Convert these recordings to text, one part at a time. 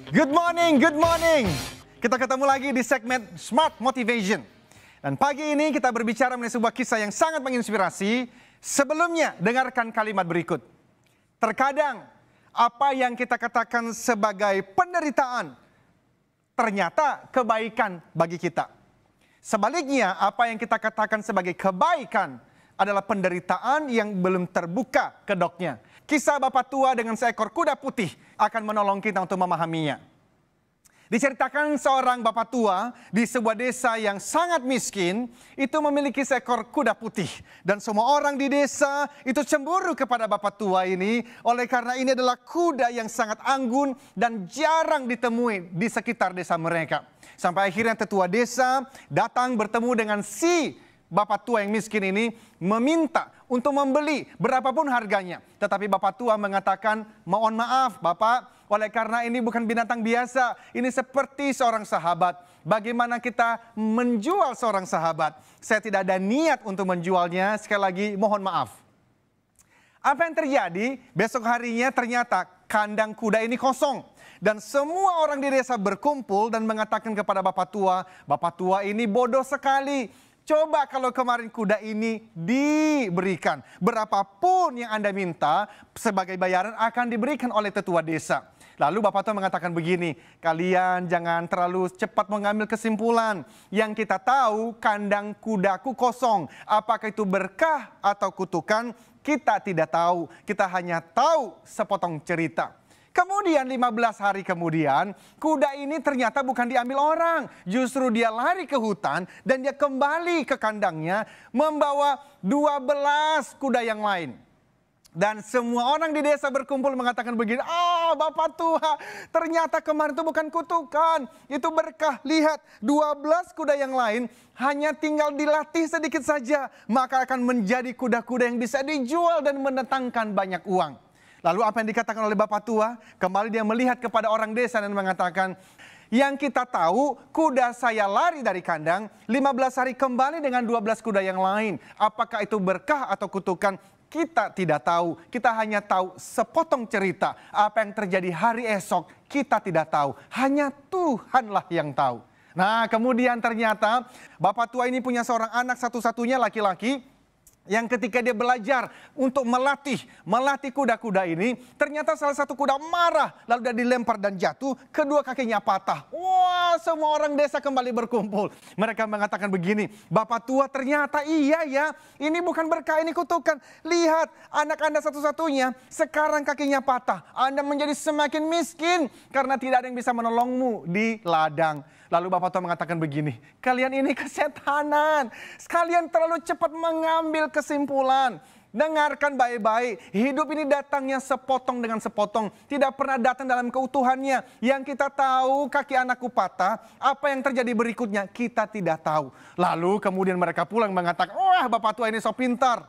Good morning, good morning. Kita ketemu lagi di segmen Smart Motivation. Dan pagi ini kita berbicara mengenai sebuah kisah yang sangat menginspirasi. Sebelumnya, dengarkan kalimat berikut. Terkadang, apa yang kita katakan sebagai penderitaan, ternyata kebaikan bagi kita. Sebaliknya, apa yang kita katakan sebagai kebaikan adalah penderitaan yang belum terbuka kedoknya. Kisah bapak tua dengan seekor kuda putih akan menolong kita untuk memahaminya. Diceritakan seorang bapak tua di sebuah desa yang sangat miskin itu memiliki seekor kuda putih. Dan semua orang di desa itu cemburu kepada bapak tua ini oleh karena ini adalah kuda yang sangat anggun dan jarang ditemui di sekitar desa mereka. Sampai akhirnya tetua desa datang bertemu dengan si bapak tua yang miskin ini meminta untuk membeli berapapun harganya. Tetapi bapak tua mengatakan, mohon maaf bapak, oleh karena ini bukan binatang biasa. Ini seperti seorang sahabat. Bagaimana kita menjual seorang sahabat? Saya tidak ada niat untuk menjualnya. Sekali lagi mohon maaf. Apa yang terjadi? Besok harinya ternyata kandang kuda ini kosong. Dan semua orang di desa berkumpul dan mengatakan kepada bapak tua ini bodoh sekali. Coba kalau kemarin kuda ini diberikan. Berapapun yang Anda minta sebagai bayaran akan diberikan oleh tetua desa. Lalu bapak tua mengatakan begini, kalian jangan terlalu cepat mengambil kesimpulan. Yang kita tahu kandang kudaku kosong. Apakah itu berkah atau kutukan? Kita tidak tahu. Kita hanya tahu sepotong cerita. Kemudian 15 hari kemudian kuda ini ternyata bukan diambil orang. Justru dia lari ke hutan dan dia kembali ke kandangnya membawa 12 kuda yang lain. Dan semua orang di desa berkumpul mengatakan begini, bapak tua ternyata kemarin itu bukan kutukan. Itu berkah, lihat 12 kuda yang lain hanya tinggal dilatih sedikit saja. Maka akan menjadi kuda-kuda yang bisa dijual dan mendatangkan banyak uang. Lalu apa yang dikatakan oleh bapak tua? Kembali dia melihat kepada orang desa dan mengatakan, yang kita tahu kuda saya lari dari kandang, 15 hari kembali dengan 12 kuda yang lain. Apakah itu berkah atau kutukan? Kita tidak tahu. Kita hanya tahu sepotong cerita. Apa yang terjadi hari esok kita tidak tahu. Hanya Tuhanlah yang tahu. Nah kemudian ternyata bapak tua ini punya seorang anak satu-satunya laki-laki. Yang ketika dia belajar untuk melatih kuda-kuda ini, ternyata salah satu kuda marah, lalu dia dilempar dan jatuh, kedua kakinya patah. Wah, semua orang desa kembali berkumpul. Mereka mengatakan begini, bapak tua ternyata iya ya, ini bukan berkah, ini kutukan. Lihat, anak Anda satu-satunya, sekarang kakinya patah. Anda menjadi semakin miskin karena tidak ada yang bisa menolongmu di ladang. Lalu bapak tua mengatakan begini, kalian ini kesetanan. Sekalian terlalu cepat mengambil kesimpulan. Dengarkan baik-baik, hidup ini datangnya sepotong dengan sepotong. Tidak pernah datang dalam keutuhannya. Yang kita tahu kaki anakku patah, apa yang terjadi berikutnya kita tidak tahu. Lalu kemudian mereka pulang mengatakan, wah bapak tua ini so pintar.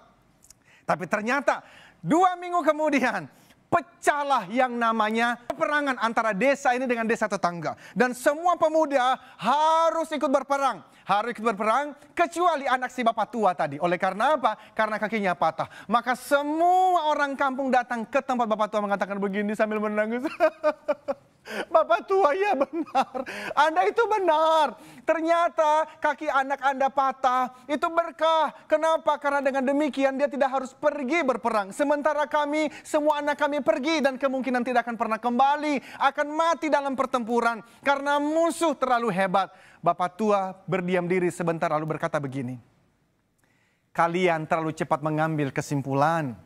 Tapi ternyata 2 minggu kemudian, pecahlah yang namanya peperangan antara desa ini dengan desa tetangga. Dan semua pemuda harus ikut berperang. Harus ikut berperang kecuali anak si bapak tua tadi. Oleh karena apa? Karena kakinya patah. Maka semua orang kampung datang ke tempat bapak tua mengatakan begini sambil menangis. Bapak tua, ya benar. Anda itu benar. Ternyata kaki anak Anda patah. Itu berkah. Kenapa? Karena dengan demikian dia tidak harus pergi berperang. Sementara kami, semua anak kami pergi dan kemungkinan tidak akan pernah kembali. Akan mati dalam pertempuran. Karena musuh terlalu hebat. Bapak tua berdiam diri sebentar lalu berkata begini. Kalian terlalu cepat mengambil kesimpulan.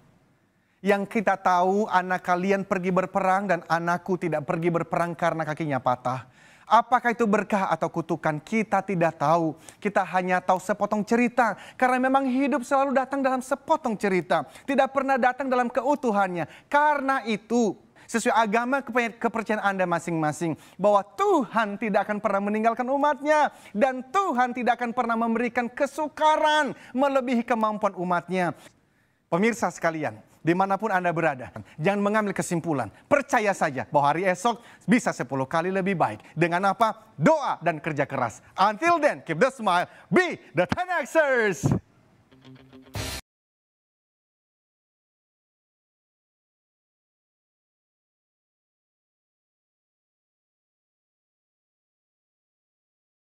Yang kita tahu anak kalian pergi berperang dan anakku tidak pergi berperang karena kakinya patah. Apakah itu berkah atau kutukan? Kita tidak tahu. Kita hanya tahu sepotong cerita. Karena memang hidup selalu datang dalam sepotong cerita. Tidak pernah datang dalam keutuhannya. Karena itu sesuai agama kepercayaan Anda masing-masing. Bahwa Tuhan tidak akan pernah meninggalkan umatnya. Dan Tuhan tidak akan pernah memberikan kesukaran melebihi kemampuan umatnya. Pemirsa sekalian, dimanapun Anda berada, jangan mengambil kesimpulan. Percaya saja bahwa hari esok bisa 10 kali lebih baik. Dengan apa? Doa dan kerja keras. Until then, keep the smile, be the 10Xers.